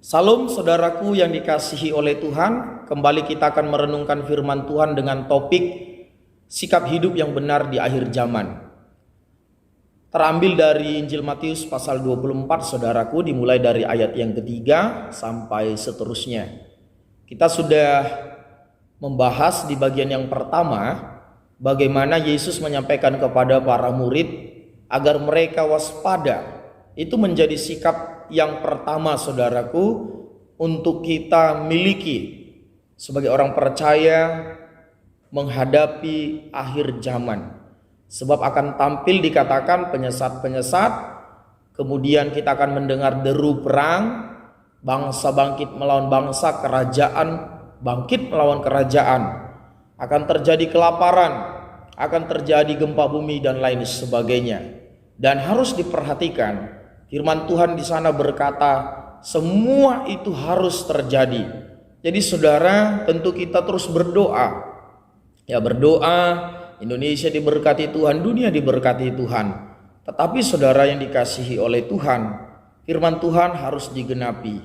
Salam saudaraku yang dikasihi oleh Tuhan. Kembali kita akan merenungkan firman Tuhan dengan topik sikap hidup yang benar di akhir zaman. Terambil dari Injil Matius pasal 24 saudaraku, dimulai dari ayat yang ketiga sampai seterusnya. Kita sudah membahas di bagian yang pertama bagaimana Yesus menyampaikan kepada para murid agar mereka waspada. Itu menjadi sikap yang pertama saudaraku untuk kita miliki sebagai orang percaya menghadapi akhir zaman. Sebab akan tampil dikatakan penyesat-penyesat, kemudian kita akan mendengar deru perang, bangsa bangkit melawan bangsa, kerajaan bangkit melawan kerajaan. Akan terjadi kelaparan, akan terjadi gempa bumi dan lain sebagainya. Dan harus diperhatikan, firman Tuhan di sana berkata, semua itu harus terjadi. Jadi saudara, tentu kita terus berdoa. Ya, berdoa Indonesia diberkati Tuhan, dunia diberkati Tuhan. Tetapi saudara yang dikasihi oleh Tuhan, firman Tuhan harus digenapi.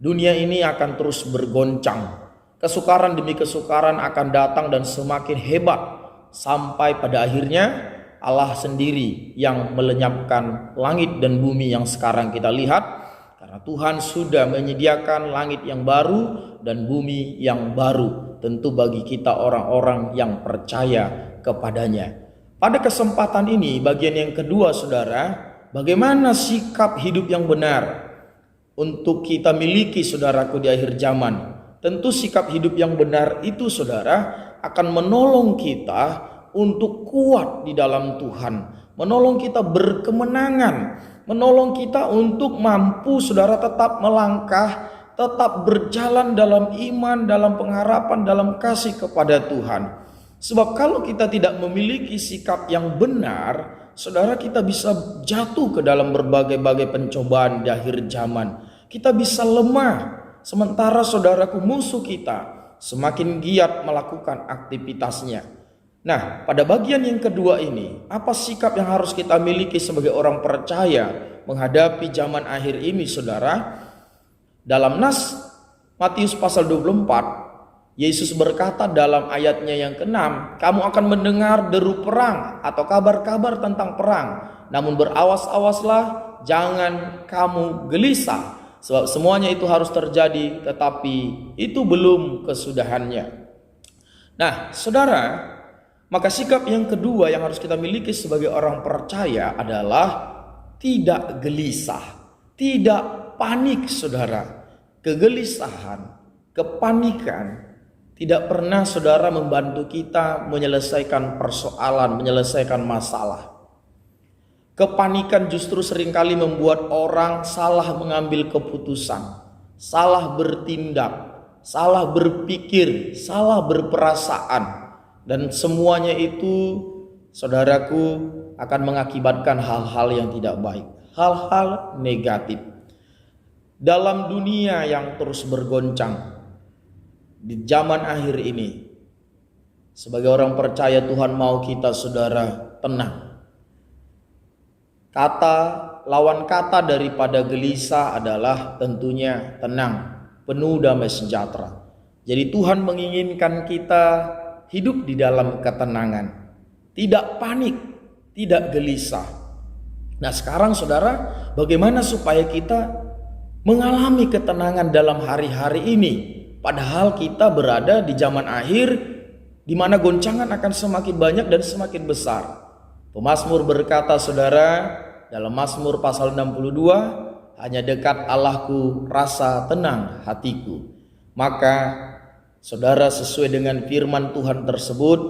Dunia ini akan terus bergoncang. Kesukaran demi kesukaran akan datang dan semakin hebat. Sampai pada akhirnya Allah sendiri yang melenyapkan langit dan bumi yang sekarang kita lihat. Karena Tuhan sudah menyediakan langit yang baru dan bumi yang baru. Tentu bagi kita orang-orang yang percaya kepadanya. Pada kesempatan ini, bagian yang kedua saudara, bagaimana sikap hidup yang benar untuk kita miliki saudaraku di akhir zaman. Tentu sikap hidup yang benar itu saudara akan menolong kita untuk kuat di dalam Tuhan, menolong kita berkemenangan, menolong kita untuk mampu saudara tetap melangkah, tetap berjalan dalam iman, dalam pengharapan, dalam kasih kepada Tuhan. Sebab kalau kita tidak memiliki sikap yang benar, saudara, kita bisa jatuh ke dalam berbagai-bagai pencobaan di akhir zaman. Kita bisa lemah, sementara saudaraku musuh kita semakin giat melakukan aktivitasnya. Nah, pada bagian yang kedua ini, apa sikap yang harus kita miliki sebagai orang percaya menghadapi zaman akhir ini saudara? Dalam nas Matius pasal 24, Yesus berkata dalam ayatnya yang ke-6, kamu akan mendengar deru perang atau kabar-kabar tentang perang. Namun berawas-awaslah, jangan kamu gelisah. Sebab semuanya itu harus terjadi, tetapi itu belum kesudahannya. Nah saudara, maka sikap yang kedua yang harus kita miliki sebagai orang percaya adalah tidak gelisah, tidak panik saudara. Kegelisahan, kepanikan tidak pernah saudara membantu kita menyelesaikan persoalan, menyelesaikan masalah. Kepanikan justru seringkali membuat orang salah mengambil keputusan, salah bertindak, salah berpikir, salah berperasaan. Dan semuanya itu saudaraku akan mengakibatkan hal-hal yang tidak baik, hal-hal negatif. Dalam dunia yang terus bergoncang, di zaman akhir ini, sebagai orang percaya Tuhan mau kita saudara tenang. Lawan kata daripada gelisah adalah tentunya tenang, penuh damai sejahtera. Jadi Tuhan menginginkan kita hidup di dalam ketenangan, tidak panik, tidak gelisah. Nah sekarang saudara, bagaimana supaya kita mengalami ketenangan dalam hari-hari ini? Padahal kita berada di zaman akhir di mana goncangan akan semakin banyak dan semakin besar. Pemazmur berkata saudara dalam Mazmur pasal 62, hanya dekat Allahku rasa tenang hatiku. Maka saudara sesuai dengan firman Tuhan tersebut,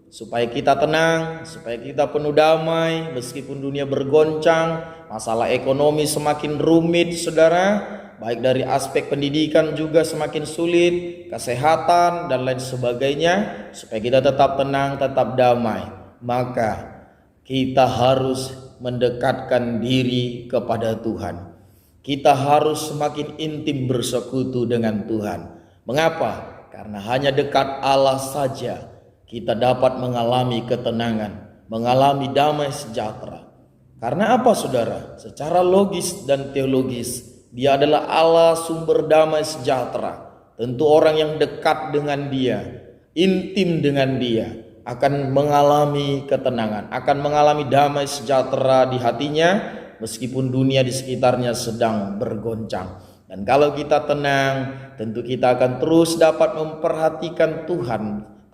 supaya kita tenang, supaya kita penuh damai meskipun dunia bergoncang, masalah ekonomi semakin rumit saudara, baik dari aspek pendidikan juga semakin sulit, kesehatan dan lain sebagainya. Supaya kita tetap tenang, tetap damai, maka kita harus mendekatkan diri kepada Tuhan. Kita harus semakin intim bersekutu dengan Tuhan. Mengapa? Karena hanya dekat Allah saja kita dapat mengalami ketenangan, mengalami damai sejahtera. Karena apa saudara? Secara logis dan teologis, Dia adalah Allah sumber damai sejahtera. Tentu orang yang dekat dengan Dia, intim dengan Dia, akan mengalami ketenangan, akan mengalami damai sejahtera di hatinya, meskipun dunia di sekitarnya sedang bergoncang. Dan kalau kita tenang, tentu kita akan terus dapat memperhatikan Tuhan.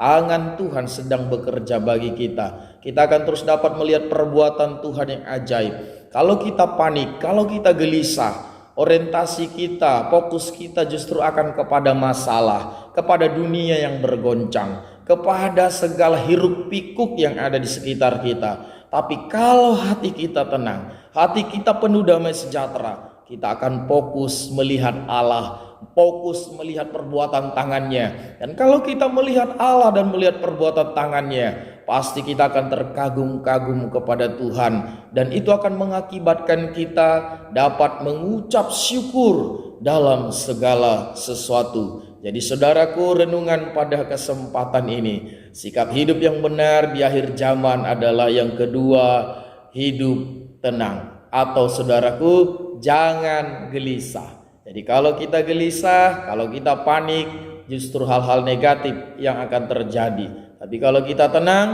Tangan Tuhan sedang bekerja bagi kita. Kita akan terus dapat melihat perbuatan Tuhan yang ajaib. Kalau kita panik, kalau kita gelisah, orientasi kita, fokus kita justru akan kepada masalah, kepada dunia yang bergoncang, kepada segala hiruk pikuk yang ada di sekitar kita. Tapi kalau hati kita tenang, hati kita penuh damai sejahtera, kita akan fokus melihat Allah, fokus melihat perbuatan tangannya. Dan kalau kita melihat Allah dan melihat perbuatan tangannya, pasti kita akan terkagum-kagum kepada Tuhan. Dan itu akan mengakibatkan kita dapat mengucap syukur dalam segala sesuatu. Jadi saudaraku, renungan pada kesempatan ini, sikap hidup yang benar di akhir zaman adalah yang kedua, hidup tenang. Atau saudaraku, jangan gelisah. Jadi kalau kita gelisah, kalau kita panik, justru hal-hal negatif yang akan terjadi. Tapi kalau kita tenang,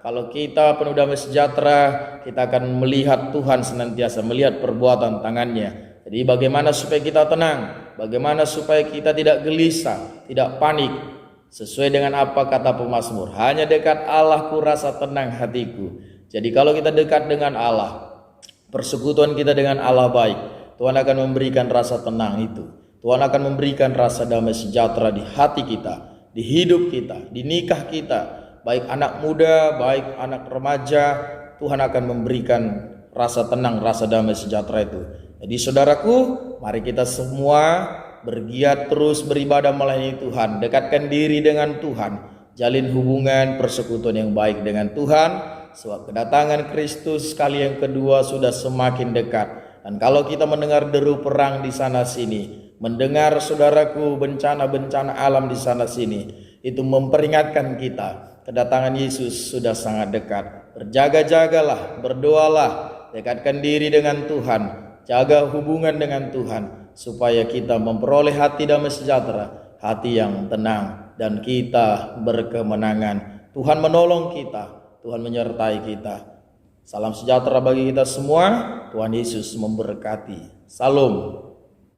kalau kita penuh damai sejahtera, kita akan melihat Tuhan senantiasa, melihat perbuatan tangannya. Jadi bagaimana supaya kita tenang? Bagaimana supaya kita tidak gelisah, tidak panik? Sesuai dengan apa kata pemazmur, hanya dekat Allah ku rasa tenang hatiku. Jadi kalau kita dekat dengan Allah, persekutuan kita dengan Allah baik, Tuhan akan memberikan rasa tenang itu. Tuhan akan memberikan rasa damai sejahtera di hati kita, di hidup kita, di nikah kita, baik anak muda, baik anak remaja. Tuhan akan memberikan rasa tenang, rasa damai sejahtera itu. Jadi saudaraku, mari kita semua bergiat terus beribadah melayani Tuhan, dekatkan diri dengan Tuhan, jalin hubungan persekutuan yang baik dengan Tuhan, sebab kedatangan Kristus kali yang kedua sudah semakin dekat. Dan kalau kita mendengar deru perang di sana sini, mendengar saudaraku bencana-bencana alam di sana sini, itu memperingatkan kita kedatangan Yesus sudah sangat dekat. Berjaga-jagalah, berdoalah, dekatkan diri dengan Tuhan, jaga hubungan dengan Tuhan, supaya kita memperoleh hati damai sejahtera, hati yang tenang, dan kita berkemenangan. Tuhan menolong kita, Tuhan menyertai kita. Salam sejahtera bagi kita semua. Tuhan Yesus memberkati. Salam.